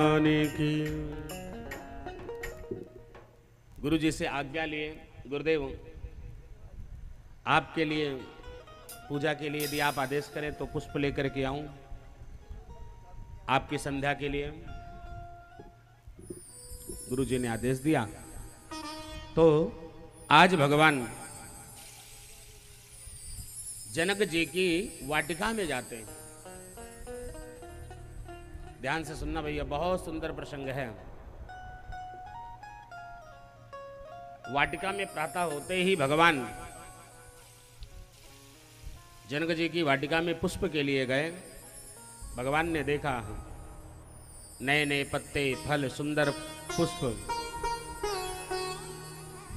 की गुरु जी से आज्ञा लिए, गुरुदेव आपके लिए पूजा के लिए यदि आप आदेश करें तो पुष्प लेकर के आऊं आपकी संध्या के लिए। गुरु जी ने आदेश दिया तो आज भगवान जनक जी की वाटिका में जाते हैं। ध्यान से सुनना भैया, बहुत सुंदर प्रसंग है। वाटिका में प्रातः होते ही भगवान जनक जी की वाटिका में पुष्प के लिए गए। भगवान ने देखा नए नए पत्ते, फल, सुंदर पुष्प,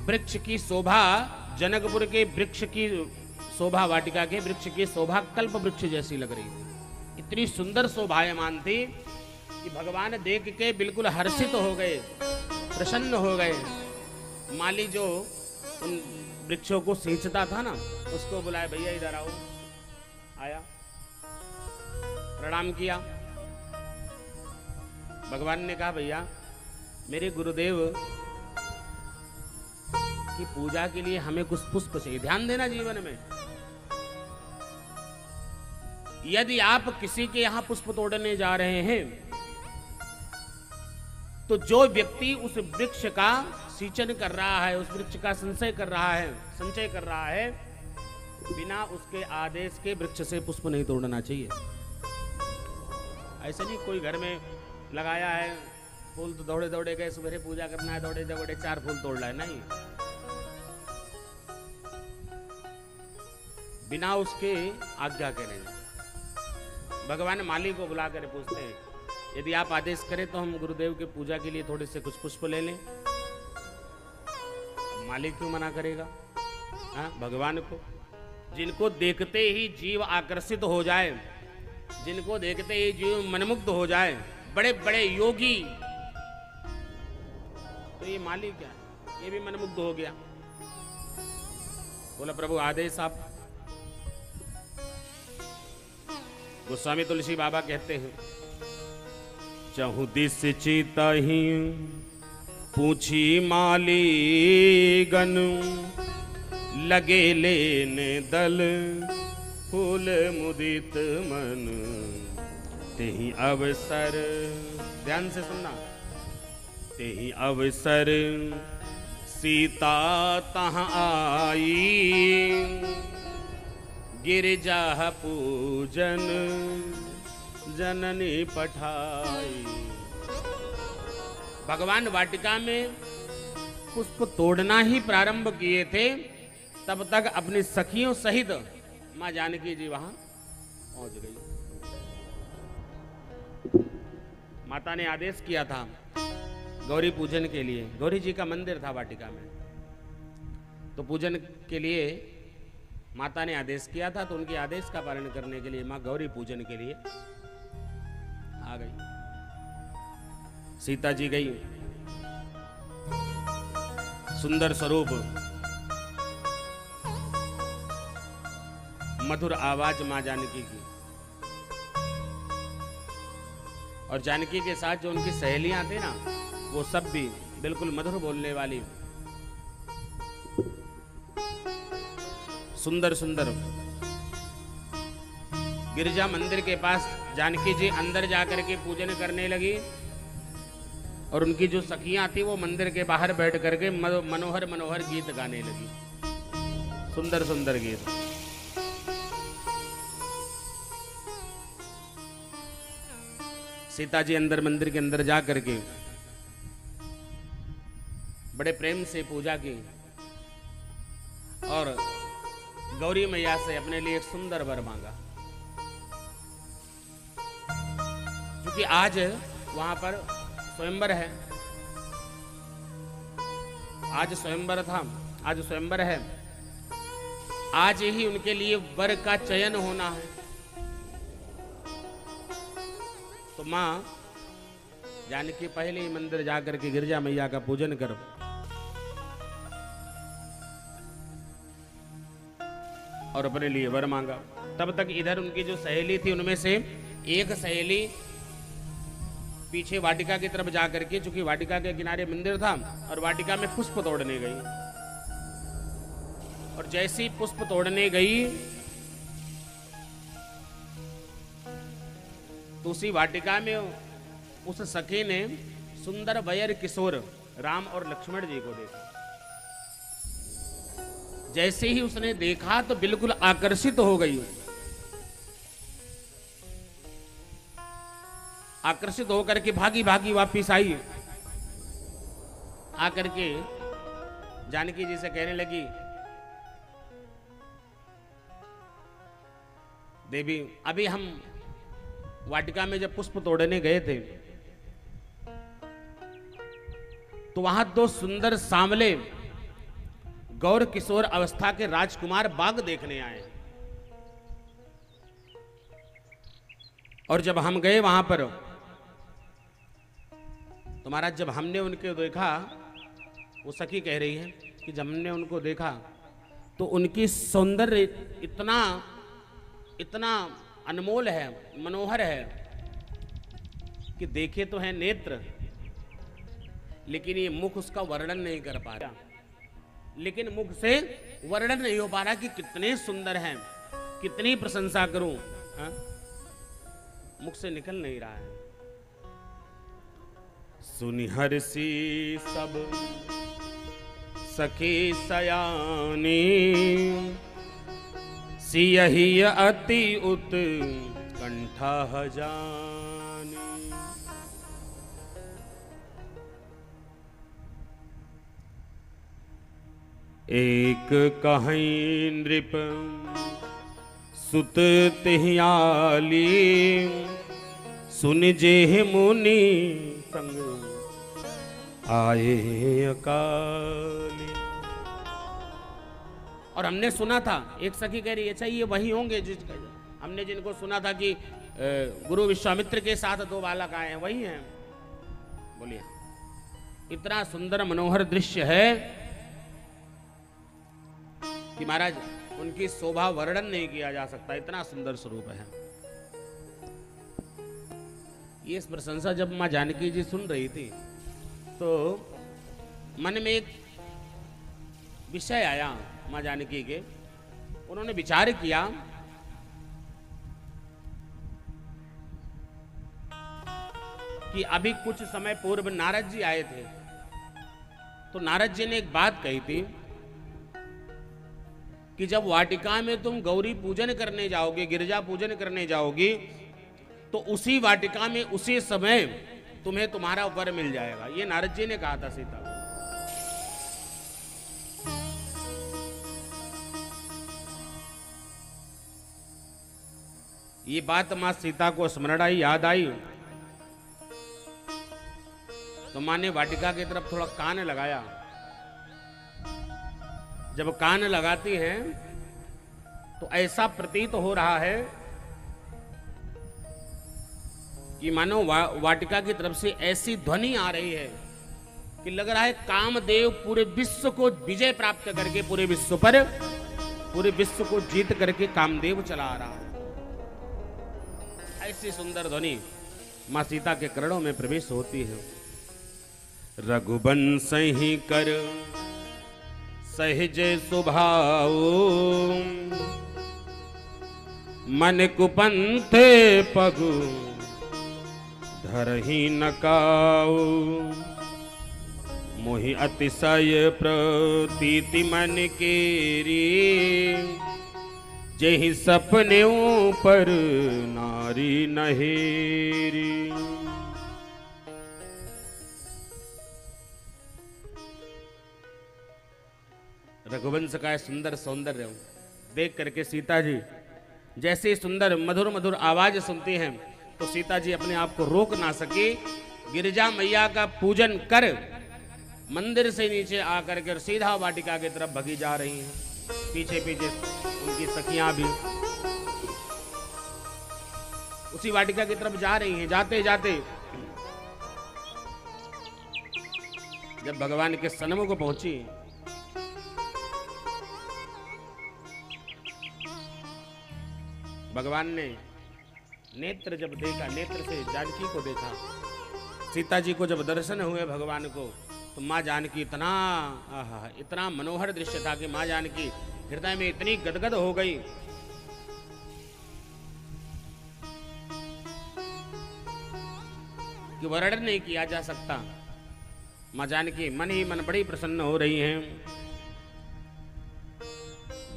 वृक्ष की शोभा, जनकपुर के वृक्ष की शोभा, वाटिका के वृक्ष की शोभा कल्प वृक्ष जैसी लग रही थी। इतनी सुंदर शोभायमान थी कि भगवान देख के बिल्कुल हर्षित हो गए, प्रसन्न हो गए। माली जो उन वृक्षों को सींचता था ना, उसको बुलाया, भैया इधर आओ। आया, प्रणाम किया। भगवान ने कहा, भैया मेरे गुरुदेव की पूजा के लिए हमें कुछ पुष्प चाहिए। ध्यान देना जीवन में, यदि आप किसी के यहां पुष्प तोड़ने जा रहे हैं तो जो व्यक्ति उस वृक्ष का सिंचन कर रहा है, उस वृक्ष का संचय कर रहा है, बिना उसके आदेश के वृक्ष से पुष्प नहीं तोड़ना चाहिए। ऐसा नहीं कोई घर में लगाया है फूल तो दौड़े दौड़े गए, सुबह पूजा करना है, दौड़े दौड़े 4 फूल तोड़ लाए, नहीं। बिना उसके आज्ञा के नहीं। भगवान माली को बुला कर पूछते हैं, यदि आप आदेश करें तो हम गुरुदेव के पूजा के लिए थोड़े से कुछ पुष्प ले लें। माली क्यों मना करेगा? भगवान को, जिनको देखते ही जीव आकर्षित हो जाए, जिनको देखते ही जीव मनमुग्ध हो जाए, बड़े बड़े योगी, तो ये माली क्या है, ये भी मनमुग्ध हो गया। बोला, प्रभु आदेश आप। गोस्वामी तुलसी बाबा कहते हैं, चहु दिस चितहि पूछी माली गन, लगे लेने दल फूल मुदित मन, तेहि अवसर, ध्यान से सुनना, तेहि अवसर सीता तहाँ आई, गिरिजा पूजन जननी पठाई। भगवान वाटिका में पुष्प तोड़ना ही प्रारंभ किए थे, तब तक अपनी सखियों सहित मां जानकी जी वहां पहुंच गई। माता ने आदेश किया था गौरी पूजन के लिए। गौरी जी का मंदिर था वाटिका में, तो पूजन के लिए माता ने आदेश किया था, तो उनके आदेश का पालन करने के लिए मां गौरी पूजन के लिए आ गई। सीता जी गई, सुंदर स्वरूप, मधुर आवाज मां जानकी की, और जानकी के साथ जो उनकी सहेलियां थी ना, वो सब भी बिल्कुल मधुर बोलने वाली, सुंदर सुंदर। गिरिजा मंदिर के पास जानकी जी अंदर जाकर के पूजन करने लगी, और उनकी जो सखियां थी वो मंदिर के बाहर बैठ करके मनोहर मनोहर गीत गाने लगी, सुंदर सुंदर गीत। सीता जी अंदर मंदिर के अंदर जा करके बड़े प्रेम से पूजा की, और गौरी मैया से अपने लिए एक सुंदर वर मांगा। क्योंकि आज वहां पर स्वयंवर है, आज स्वयंवर था, आज स्वयंवर है, आज ही उनके लिए वर का चयन होना है। तो मां जानकी पहले ही मंदिर जाकर के गिरिजा मैया का पूजन करो, और अपने लिए वर मांगा। तब तक इधर उनकी जो सहेली थी, उनमें से एक सहेली पीछे वाटिका की तरफ जाकर के, चूंकि वाटिका के किनारे मंदिर था, और वाटिका में पुष्प तोड़ने गई। और जैसी पुष्प तोड़ने गई तो उसी वाटिका में उस सखी ने सुंदर वयर किशोर राम और लक्ष्मण जी को देखा। जैसे ही उसने देखा तो बिल्कुल आकर्षित हो गई। आकर्षित होकर के भागी भागी वापिस आई। आकर के जानकी जी से कहने लगी, देवी, अभी हम वाटिका में जब पुष्प तोड़ने गए थे तो वहां दो सुंदर सांवले गौर किशोर अवस्था के राजकुमार बाग देखने आए। और जब हम गए वहां पर तो महाराज, जब हमने उनके देखा, वो सखी कह रही है कि जब हमने उनको देखा तो उनकी सौंदर्य इतना इतना अनमोल है, मनोहर है कि देखे तो है नेत्र, लेकिन ये मुख उसका वर्णन नहीं कर पा रहा। लेकिन मुख से वर्णन नहीं हो पा रहा कि कितने सुंदर हैं, कितनी प्रशंसा करूं, हा? मुख से निकल नहीं रहा है। सुनिहर सी सब सखी सयानी, सियहि अति उत्कंठा जानी। एक कहीं नृप सुत तिहियाली, सुन जेह मुनि संग आए अकाली। और हमने सुना था, एक सखी कह रही है, अच्छा ये वही होंगे जिसका हमने जिनको सुना था कि गुरु विश्वामित्र के साथ दो बालक आए हैं, वही हैं। बोलिए, इतना सुंदर मनोहर दृश्य है कि महाराज उनकी शोभा वर्णन नहीं किया जा सकता, इतना सुंदर स्वरूप है। ये प्रशंसा जब मां जानकी जी सुन रही थी तो मन में एक विषय आया मां जानकी के। उन्होंने विचार किया कि अभी कुछ समय पूर्व नारद जी आए थे, तो नारद जी ने एक बात कही थी कि जब वाटिका में तुम गौरी पूजन करने जाओगे, गिरजा पूजन करने जाओगी, तो उसी वाटिका में उसी समय तुम्हें तुम्हारा वर मिल जाएगा। ये नारद जी ने कहा था सीता को। ये बात मां सीता को स्मरण आई, याद आई, तो मां ने वाटिका की तरफ थोड़ा कान लगाया। जब कान लगाती हैं तो ऐसा प्रतीत हो रहा है कि मानो वाटिका की तरफ से ऐसी ध्वनि आ रही है कि लग रहा है कामदेव पूरे विश्व को विजय प्राप्त करके, पूरे विश्व पर, पूरे विश्व को जीत करके कामदेव चला आ रहा है। ऐसी सुंदर ध्वनि मां सीता के कर्णों में प्रवेश होती है। रघुवंश ही कर सहज स्वभाव, मन कुपंथ पगु धरहि न काऊ। मोहि अतिशय प्रतीति मन केरी, जेहि सपने पर नारी नहेरी। रघुवंश का सुंदर सौंदर्य देख करके सीता जी जैसे सुंदर मधुर मधुर आवाज सुनती हैं तो सीता जी अपने आप को रोक ना सकी। गिरिजा मैया का पूजन कर मंदिर से नीचे आकर के सीधा वाटिका की तरफ भगी जा रही हैं। पीछे पीछे उनकी सखियां भी उसी वाटिका की तरफ जा रही हैं। जाते जाते जब भगवान के सन्मुख पहुंची भगवान ने नेत्र जब देखा, नेत्र से जानकी को देखा सीता जी को जब दर्शन हुए भगवान को, तो माँ जानकी इतना मनोहर दृश्य था कि माँ जानकी हृदय में इतनी गदगद हो गई कि वर्णन नहीं किया जा सकता। माँ जानकी मन ही मन बड़ी प्रसन्न हो रही हैं।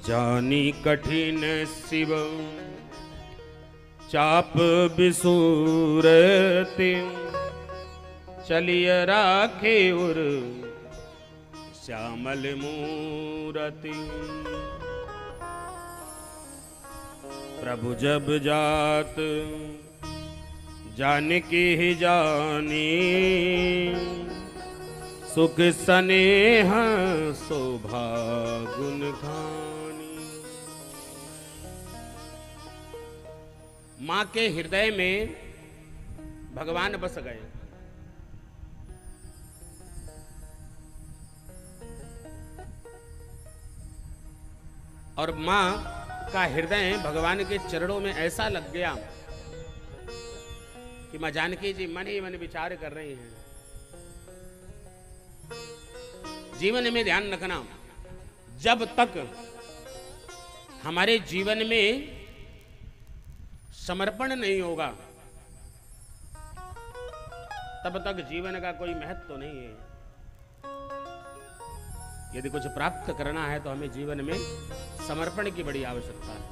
जानी कठिन शिव चाप बिसूरते, चलिय राखे उर श्यामल मूरति। प्रभु जब जात जानकी ही जानी, सुख स्नेह शोभा गुण खानी। मां के हृदय में भगवान बस गए। और मां का हृदय भगवान के चरणों में ऐसा लग गया कि मां जानकी जी मन ही मन विचार कर रही हैं। जीवन में ध्यान रखना, जब तक हमारे जीवन में समर्पण नहीं होगा, तब तक जीवन का कोई महत्व तो नहीं है। यदि कुछ प्राप्त करना है तो हमें जीवन में समर्पण की बड़ी आवश्यकता है।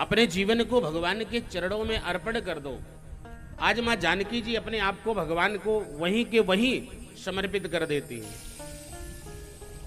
अपने जीवन को भगवान के चरणों में अर्पण कर दो। आज मां जानकी जी अपने आप को भगवान को वहीं के वहीं समर्पित कर देती हैं।